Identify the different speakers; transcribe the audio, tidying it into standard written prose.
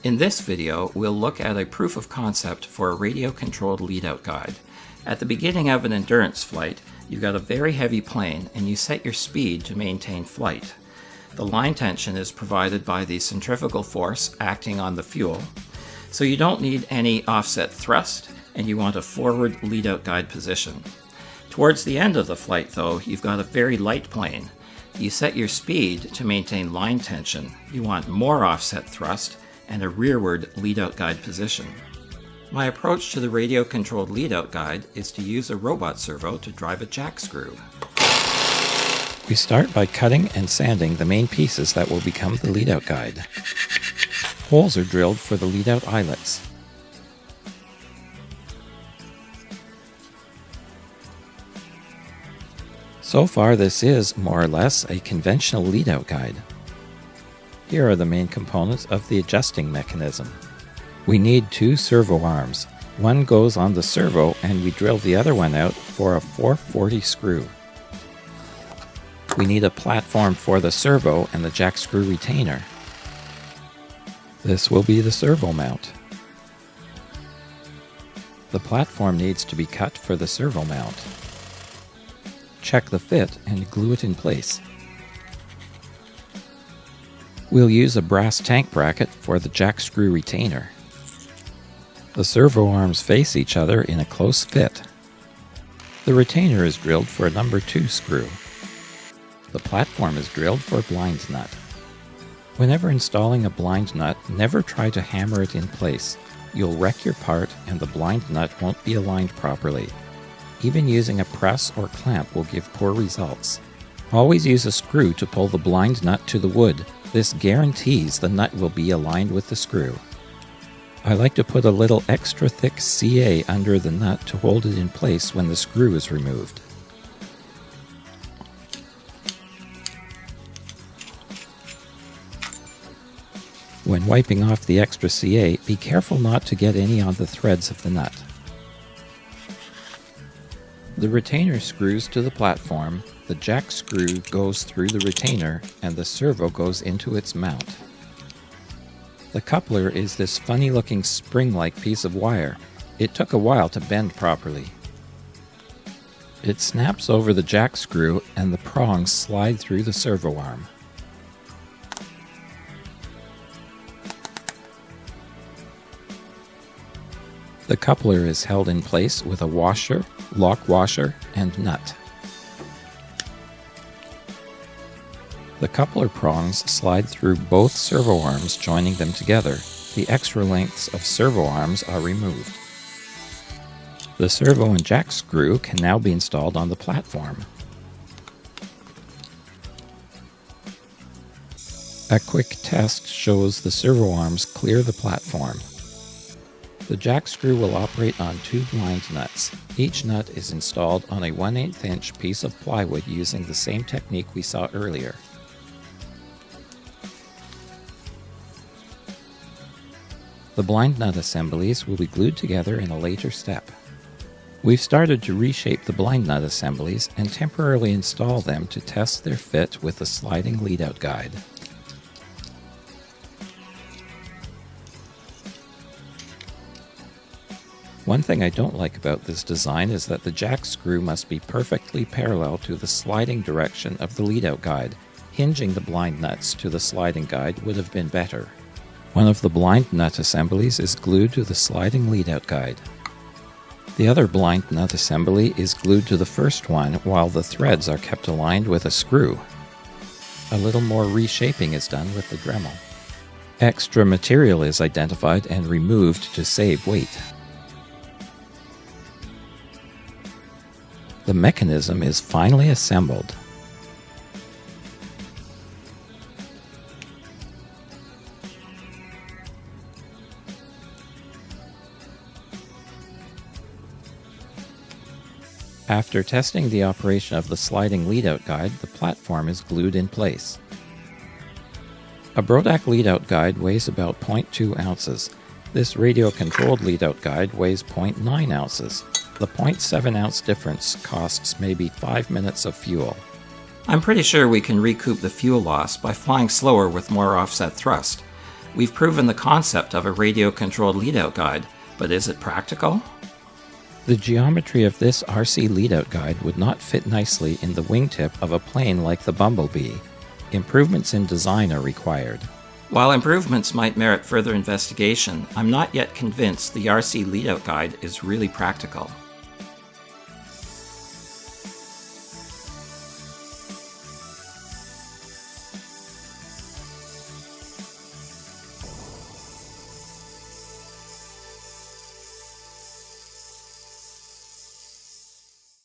Speaker 1: In this video, we'll look at a proof of concept for a radio-controlled lead-out guide. At the beginning of an endurance flight, you've got a very heavy plane and you set your speed to maintain flight. The line tension is provided by the centrifugal force acting on the fuel, so you don't need any offset thrust and you want a forward lead-out guide position. Towards the end of the flight though, you've got a very light plane. You set your speed to maintain line tension. You want more offset thrust and a rearward lead-out guide position. My approach to the radio-controlled lead-out guide is to use a robot servo to drive a jack screw. We start by cutting and sanding the main pieces that will become the lead-out guide. Holes are drilled for the lead-out eyelets. So far this is, more or less, a conventional lead-out guide. Here are the main components of the adjusting mechanism. We need two servo arms. One goes on the servo and we drill the other one out for a 440 screw. We need a platform for the servo and the jack screw retainer. This will be the servo mount. The platform needs to be cut for the servo mount. Check the fit and glue it in place. We'll use a brass tank bracket for the jack screw retainer. The servo arms face each other in a close fit. The retainer is drilled for a number 2 screw. The platform is drilled for a blind nut. Whenever installing a blind nut, never try to hammer it in place. You'll wreck your part and the blind nut won't be aligned properly. Even using a press or clamp will give poor results. Always use a screw to pull the blind nut to the wood. This guarantees the nut will be aligned with the screw. I like to put a little extra thick CA under the nut to hold it in place when the screw is removed. When wiping off the extra CA, be careful not to get any on the threads of the nut. The retainer screws to the platform, the jack screw goes through the retainer, and the servo goes into its mount. The coupler is this funny-looking spring-like piece of wire. It took a while to bend properly. It snaps over the jack screw and the prongs slide through the servo arm. The coupler is held in place with a washer, lock washer, and nut. The coupler prongs slide through both servo arms, joining them together. The extra lengths of servo arms are removed. The servo and jack screw can now be installed on the platform. A quick test shows the servo arms clear the platform. The jack screw will operate on 2 blind nuts. Each nut is installed on a 1/8 inch piece of plywood using the same technique we saw earlier. The blind nut assemblies will be glued together in a later step. We've started to reshape the blind nut assemblies and temporarily install them to test their fit with the sliding lead-out guide. One thing I don't like about this design is that the jack screw must be perfectly parallel to the sliding direction of the lead-out guide. Hinging the blind nuts to the sliding guide would have been better. One of the blind nut assemblies is glued to the sliding lead-out guide. The other blind nut assembly is glued to the first one while the threads are kept aligned with a screw. A little more reshaping is done with the Dremel. Extra material is identified and removed to save weight. The mechanism is finally assembled. After testing the operation of the sliding lead-out guide, the platform is glued in place. A Brodak lead-out guide weighs about 0.2 ounces. This radio-controlled lead-out guide weighs 0.9 ounces. The 0.7 ounce difference costs maybe 5 minutes of fuel. I'm pretty sure we can recoup the fuel loss by flying slower with more offset thrust. We've proven the concept of a radio-controlled lead-out guide, but is it practical? The geometry of this RC lead-out guide would not fit nicely in the wingtip of a plane like the Bumblebee. Improvements in design are required. While improvements might merit further investigation, I'm not yet convinced the RC lead-out guide is really practical.